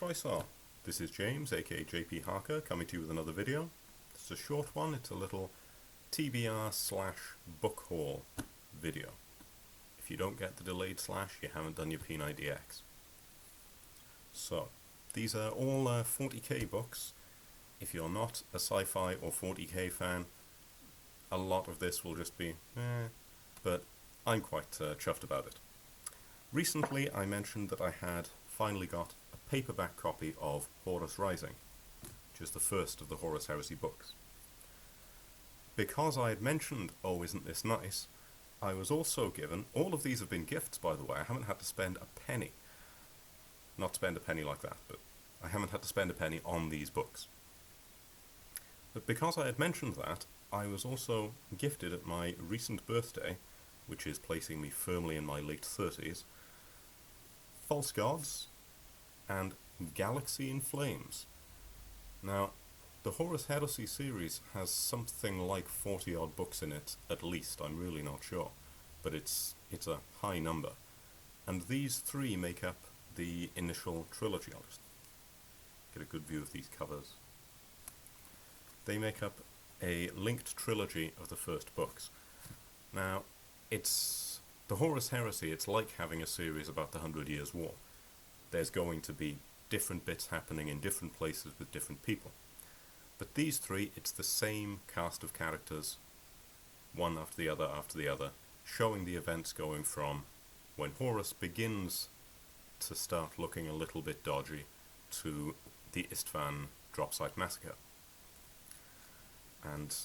Croissant. This is James, aka JP Harker, coming to you with another video. It's a short one, it's a little TBR slash book haul video. If you don't get the delayed slash, you haven't done your P90X. So, these are all 40k books. If you're not a Sci-Fi or 40k fan, a lot of this will just be but I'm quite chuffed about it. Recently I mentioned that I had finally got a paperback copy of Horus Rising, which is the first of the Horus Heresy books. Because I had mentioned, oh isn't this nice, I was also given, all of these have been gifts by the way, I haven't had to spend a penny. Not spend a penny like that, but I haven't had to spend a penny on these books. But because I had mentioned that, I was also gifted at my recent birthday, which is placing me firmly in my late 30s, False Gods and Galaxy in Flames. Now, the Horus Heresy series has something like 40 odd books in it, at least, I'm really not sure, but it's a high number. And these three make up the initial trilogy. I'll just get a good view of these covers. They make up a linked trilogy of the first books. Now, it's the Horus Heresy, it's like having a series about the 100 Years' War. There's going to be different bits happening in different places with different people. But these three, it's the same cast of characters, one after the other, showing the events going from when Horus begins to start looking a little bit dodgy to the Istvan drop site massacre. And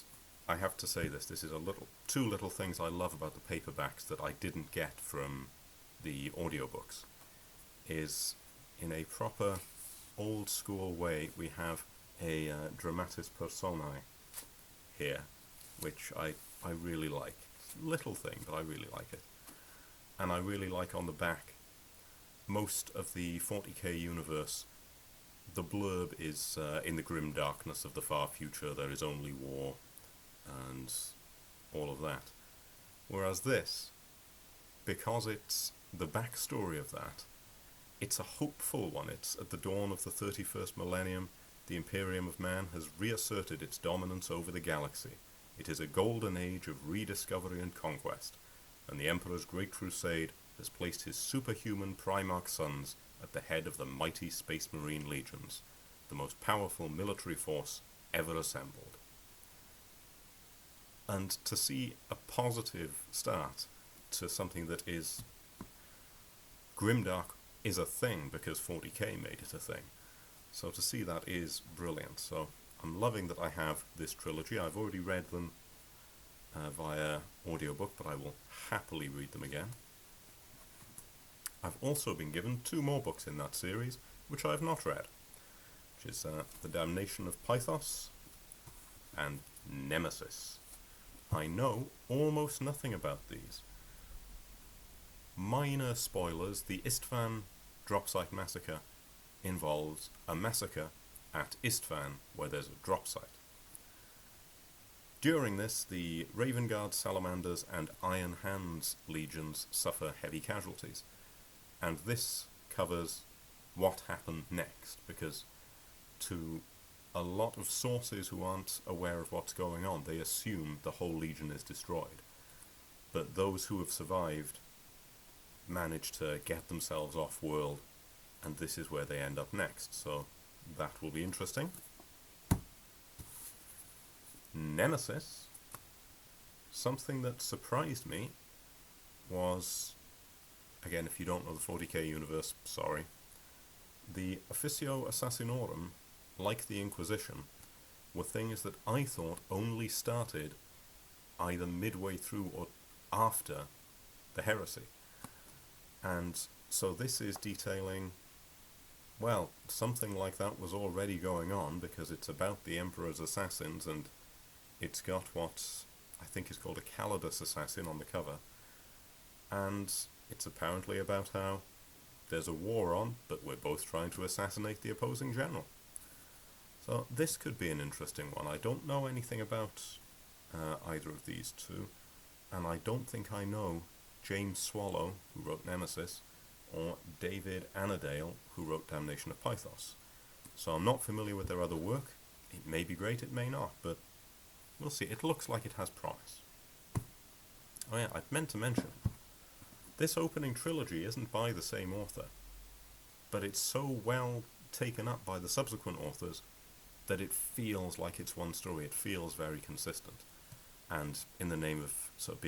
I have to say this is two little things I love about the paperbacks that I didn't get from the audiobooks, is in a proper old school way we have a dramatis personae here, which I really like. It's a little thing, but I really like it. And I really like on the back, most of the 40k universe, the blurb is in the grim darkness of the far future there is only war, and all of that. Whereas this, because it's the backstory of that, it's a hopeful one. It's at the dawn of the 31st millennium, the Imperium of Man has reasserted its dominance over the galaxy. It is a golden age of rediscovery and conquest, and the Emperor's great crusade has placed his superhuman Primarch sons at the head of the mighty Space Marine legions, the most powerful military force ever assembled. And to see a positive start to something that is grimdark is a thing because 40k made it a thing. So to see that is brilliant. So I'm loving that I have this trilogy. I've already read them via audiobook, but I will happily read them again. I've also been given two more books in that series, which I have not read, which is The Damnation of Pythos and Nemesis. I know almost nothing about these. Minor spoilers, the Istvan drop site massacre involves a massacre at Istvan where there's a drop site. During this, the Raven Guard Salamanders and Iron Hands legions suffer heavy casualties. And this covers what happened next, because to a lot of sources who aren't aware of what's going on, they assume the whole legion is destroyed. But those who have survived manage to get themselves off-world, and this is where they end up next, so that will be interesting. Nemesis, something that surprised me was, again, if you don't know the 40k universe, sorry, the Officio Assassinorum, like the Inquisition, were things that I thought only started either midway through or after the heresy. And so this is detailing, well, something like that was already going on, because it's about the Emperor's assassins, and it's got what I think is called a Calidus assassin on the cover, and it's apparently about how there's a war on, but we're both trying to assassinate the opposing general. So this could be an interesting one. I don't know anything about either of these two, and I don't think I know James Swallow, who wrote Nemesis, or David Annandale, who wrote Damnation of Pythos. So I'm not familiar with their other work. It may be great, it may not, but we'll see. It looks like it has promise. Oh yeah, I meant to mention, this opening trilogy isn't by the same author, but it's so well taken up by the subsequent authors that it feels like it's one story. It feels very consistent. And in the name of sort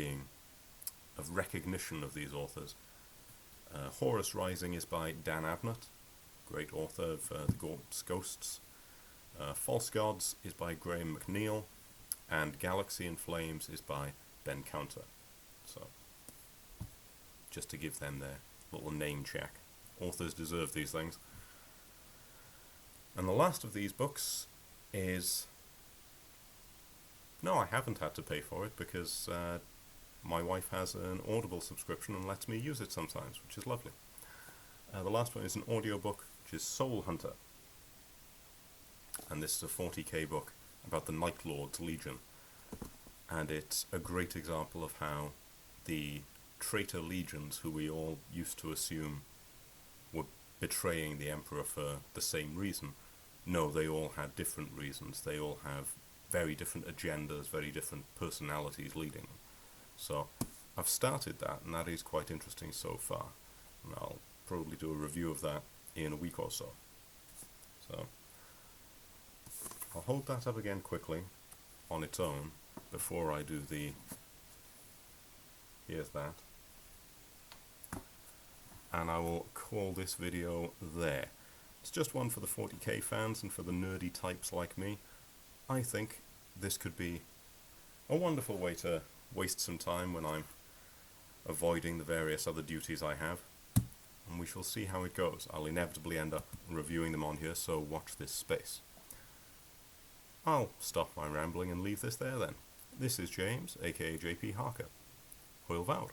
of recognition of these authors, Horus Rising is by Dan Abnett, great author of The Ghosts. False Gods is by Graham McNeil, and Galaxy in Flames is by Ben Counter. So, just to give them their little name check. Authors deserve these things. And the last of these books is... No, I haven't had to pay for it because my wife has an Audible subscription and lets me use it sometimes, which is lovely. The last one is an audiobook, which is Soul Hunter. And this is a 40k book about the Night Lord's Legion. And it's a great example of how the traitor legions, who we all used to assume were betraying the Emperor for the same reason, no, they all had different reasons. They all have very different agendas, very different personalities leading them. So I've started that, and that is quite interesting so far. And I'll probably do a review of that in a week or so. So I'll hold that up again quickly on its own before I do the... Here's that. And I will call this video there. It's just one for the 40k fans and for the nerdy types like me. I think this could be a wonderful way to waste some time when I'm avoiding the various other duties I have. And we shall see how it goes. I'll inevitably end up reviewing them on here, so watch this space. I'll stop my rambling and leave this there then. This is James, aka JP Harker. Hwyl fawr.